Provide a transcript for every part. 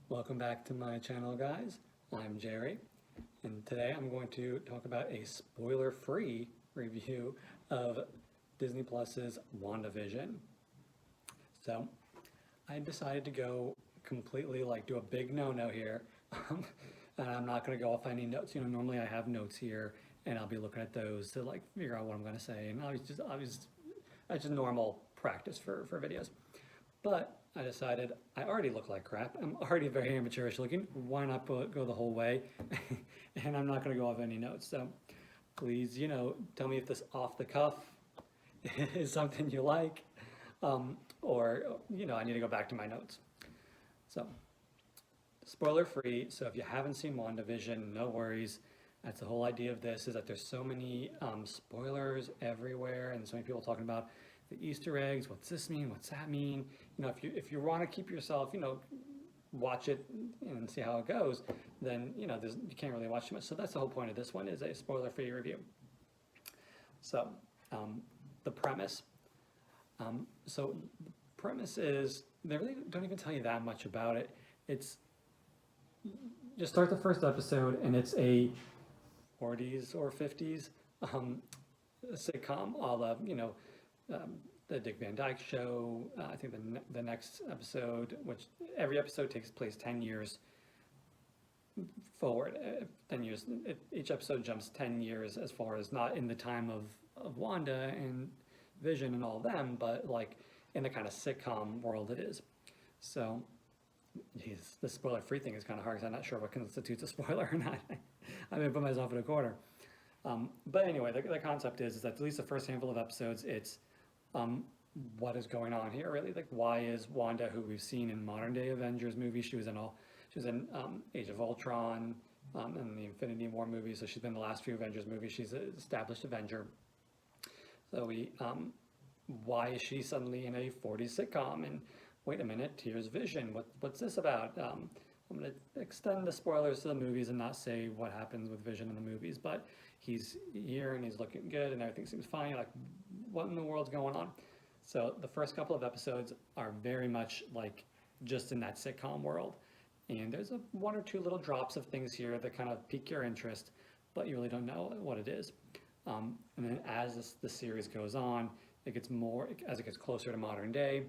Welcome back to my channel, guys. I'm Jerry, and today I'm going to talk about a spoiler-free review of Disney Plus's WandaVision. So, I decided to go completely, do a big no-no here, and I'm not going to go off any notes. Normally I have notes here, and I'll be looking at those to, figure out what I'm going to say, and that's just normal practice for videos. But I decided I already look like crap. I'm already very amateurish looking. Why not go the whole way? And I'm not going to go off any notes. So please, tell me if this off the cuff is something you like, or I need to go back to my notes. So spoiler free. So if you haven't seen WandaVision, no worries. That's the whole idea of this, is that there's so many spoilers everywhere, and so many people talking about the Easter eggs. What's this mean? What's that mean? If you want to keep yourself, watch it and see how it goes, then you can't really watch too much. So that's the whole point of this one, is a spoiler-free review. So the premise. So the premise is, they really don't even tell you that much about it. It's, just start the first episode and it's a 40s or 50s sitcom, a la, the Dick Van Dyke Show. I think the next episode, which every episode takes place 10 years forward, 10 years, each episode jumps 10 years as far as not in the time of Wanda and Vision and all of them, but in the kind of sitcom world it is. So, geez, the spoiler-free thing is kind of hard because I'm not sure what constitutes a spoiler or not. I'm going to put myself in a corner. But anyway, the concept is that at least the first handful of episodes, it's what is going on here, really? Why is Wanda, who we've seen in modern day Avengers movies, she was in Age of Ultron, and the Infinity War movies, so she's been in the last few Avengers movies, she's an established Avenger. So why is she suddenly in a 40s sitcom? And wait a minute, here's Vision, what's this about? I'm going to extend the spoilers to the movies and not say what happens with Vision in the movies, but he's here and he's looking good and everything seems fine. What in the world's going on? So the first couple of episodes are very much just in that sitcom world. And there's one or two little drops of things here that kind of pique your interest, but you really don't know what it is. And then as the series goes on, it gets more, as it gets closer to modern day,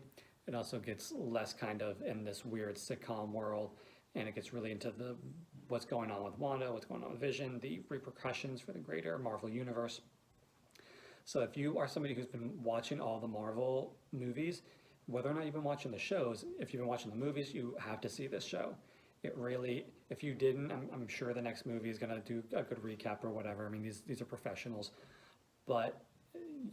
it also gets less kind of in this weird sitcom world, and it gets really into what's going on with Wanda, what's going on with Vision, the repercussions for the greater Marvel universe. So if you are somebody who's been watching all the Marvel movies, whether or not you've been watching the shows, if you've been watching the movies, you have to see this show. It really, if you didn't, I'm sure the next movie is going to do a good recap or whatever. I mean, these are professionals, but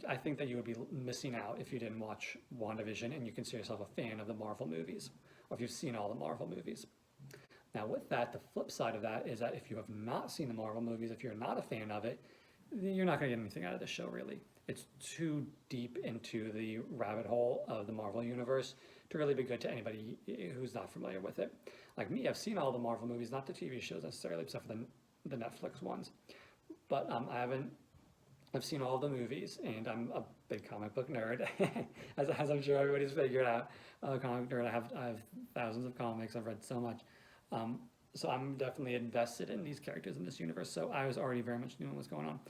I think that you would be missing out if you didn't watch WandaVision and you consider yourself a fan of the Marvel movies, or if you've seen all the Marvel movies. Now with that, the flip side of that is that if you have not seen the Marvel movies, if you're not a fan of it, you're not going to get anything out of this show, really. It's too deep into the rabbit hole of the Marvel universe to really be good to anybody who's not familiar with it. Like me, I've seen all the Marvel movies, not the TV shows necessarily, except for the Netflix ones. But I've seen all the movies, and I'm a big comic book nerd, as I'm sure everybody's figured out. Comic nerd, I have thousands of comics, I've read so much. So I'm definitely invested in these characters in this universe, so I was already very much knowing what's going on.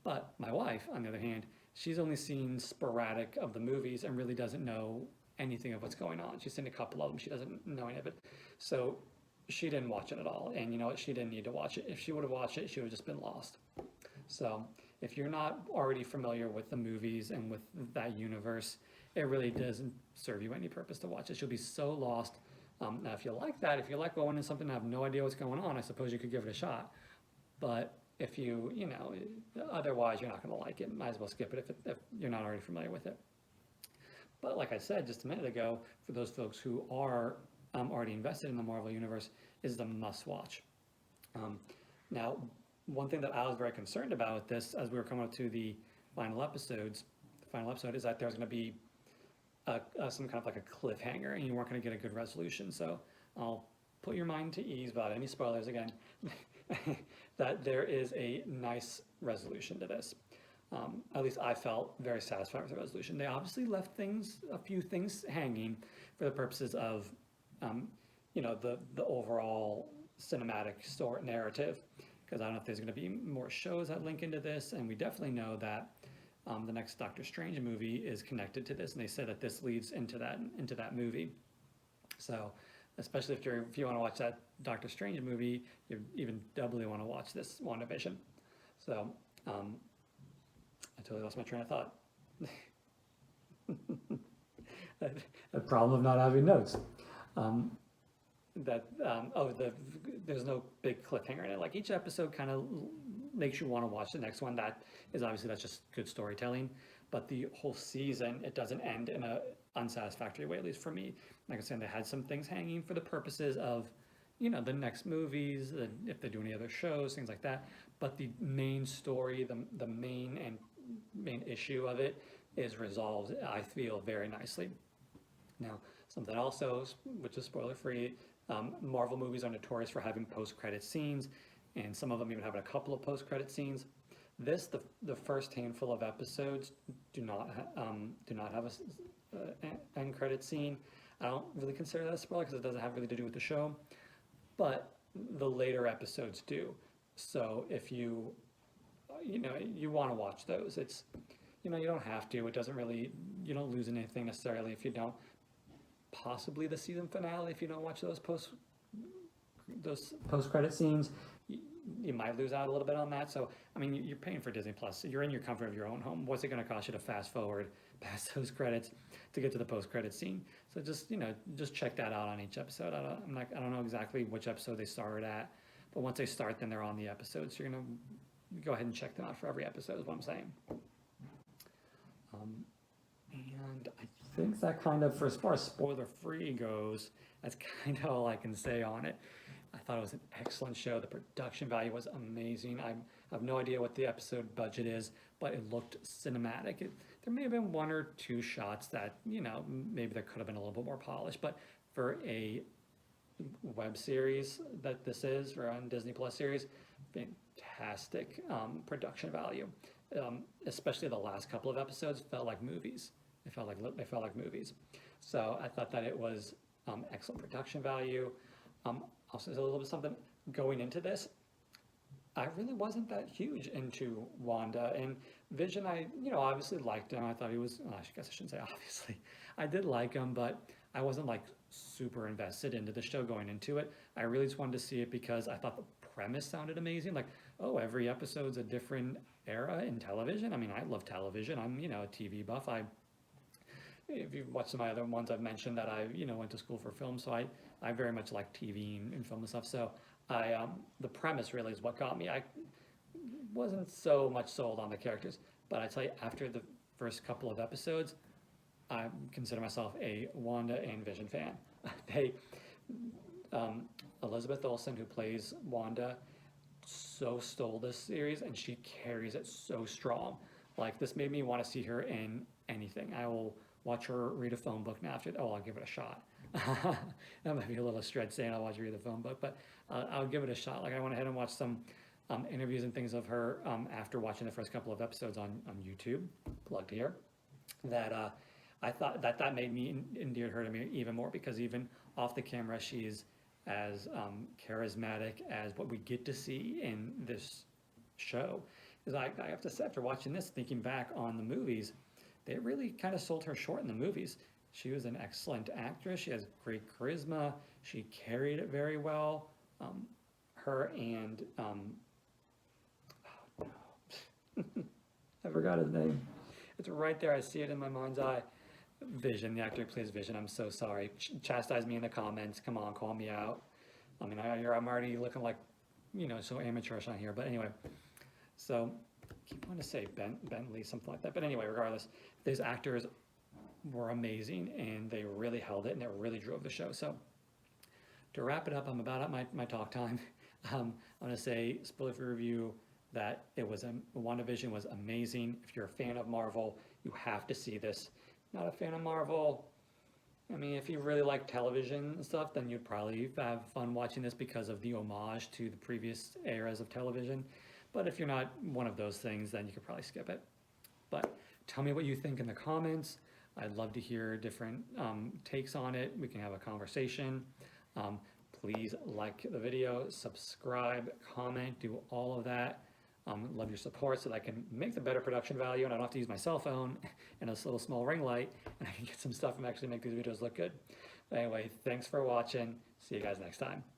But my wife, on the other hand, she's only seen sporadic of the movies and really doesn't know anything of what's going on. She's seen a couple of them, she doesn't know any of it. So she didn't watch it at all, and you know what, she didn't need to watch it. If she would have watched it, she would have just been lost. So if you're not already familiar with the movies and with that universe, it really doesn't serve you any purpose to watch it. You'll be so lost. Now, if you like that, if you like going into something and have no idea what's going on, I suppose you could give it a shot. But if otherwise you're not going to like it. Might as well skip it if you're not already familiar with it. But like I said just a minute ago, for those folks who are already invested in the Marvel Universe, is the must-watch. Now, one thing that I was very concerned about with this, as we were coming up to the final episode, is that there's going to be some kind of a cliffhanger, and you weren't going to get a good resolution. So I'll put your mind to ease without any spoilers again, that there is a nice resolution to this. At least I felt very satisfied with the resolution. They obviously left a few things hanging for the purposes of the overall cinematic story narrative, because I don't know if there's going to be more shows that link into this, and we definitely know that the next Doctor Strange movie is connected to this, and they said that this leads into that movie. So, especially if you want to watch that Doctor Strange movie, you even doubly want to watch this WandaVision. So, I totally lost my train of thought. A problem of not having notes. There's no big cliffhanger in it. Like each episode kind of makes you want to watch the next one. That's just good storytelling. But the whole season, it doesn't end in a unsatisfactory way, at least for me. Like I said, they had some things hanging for the purposes of, the next movies, if they do any other shows, things like that. But the main story, the main issue of it is resolved, I feel, very nicely. Now, something also, which is spoiler free, Marvel movies are notorious for having post-credit scenes, and some of them even have a couple of post-credit scenes. The first handful of episodes do not have an end credit scene. I don't really consider that a spoiler because it doesn't have really to do with the show, but the later episodes do. So if you want to watch those, you don't have to. It doesn't really, you don't lose anything necessarily if you don't. Possibly the season finale, if you don't watch those post-credit scenes, you might lose out a little bit on that. So, I mean, you're paying for Disney Plus. So you're in your comfort of your own home. What's it going to cost you to fast forward past those credits to get to the post-credit scene? So just check that out on each episode. I don't know exactly which episode they started at, but once they start, then they're on the episodes. You're going to go ahead and check them out for every episode is what I'm saying. And I think that kind of, for as far as spoiler-free goes, that's kind of all I can say on it. I thought it was an excellent show. The production value was amazing. I have no idea what the episode budget is, but it looked cinematic. There may have been one or two shots that, maybe there could have been a little bit more polished, but for a web series that this is, or on Disney Plus series, fantastic production value. Especially the last couple of episodes felt like movies. They felt like movies. So I thought that it was excellent production value. Also, there's a little bit something going into this. I really wasn't that huge into Wanda and Vision. I obviously liked him. I thought he was. Well, I guess I shouldn't say obviously. I did like him, but I wasn't like super invested into the show going into it. I really just wanted to see it because I thought the premise sounded amazing. Like, oh, every episode's a different era in television. I mean, I love television. I'm a TV buff. If you've watched some of my other ones, I've mentioned that I went to school for film, so I very much like TV and film and stuff. So the premise really is what got me. I wasn't so much sold on the characters, but I tell you, after the first couple of episodes, I consider myself a Wanda and Vision fan. Elizabeth Olsen, who plays Wanda, so stole this series, and she carries it so strong. Like, this made me want to see her in anything. I will watch her read a phone book now after. Oh, I'll give it a shot. That might be a little stretch saying I'll watch her read the phone book, but I'll give it a shot. Like, I went ahead and watched some interviews and things of her after watching the first couple of episodes on YouTube, plugged here, that I thought that made me endeared her to me even more, because even off the camera, she's as charismatic as what we get to see in this show. Because I have to say, after watching this, thinking back on the movies, they really kind of sold her short in the movies. She was an excellent actress. She has great charisma. She carried it very well. Her and oh no, I forgot his name. It's right there. I see it in my mind's eye. Vision, the actor who plays Vision. I'm so sorry. Chastise me in the comments. Come on, call me out. I mean, I'm already looking like, so amateurish on here. But anyway, so I keep wanting to say Bentley, something like that. But anyway, regardless, these actors were amazing, and they really held it, and it really drove the show. So to wrap it up, I'm about at my talk time. I'm going to say, spoiler-free review, that WandaVision was amazing. If you're a fan of Marvel, you have to see this. Not a fan of Marvel, I mean, if you really like television and stuff, then you'd probably have fun watching this because of the homage to the previous eras of television. But if you're not one of those things, then you could probably skip it. But tell me what you think in the comments. I'd love to hear different takes on it. We can have a conversation. please like the video, subscribe, comment, do all of that. Love your support so that I can make the better production value and I don't have to use my cell phone and a little small ring light, and I can get some stuff and actually make these videos look good. But anyway, thanks for watching. See you guys next time.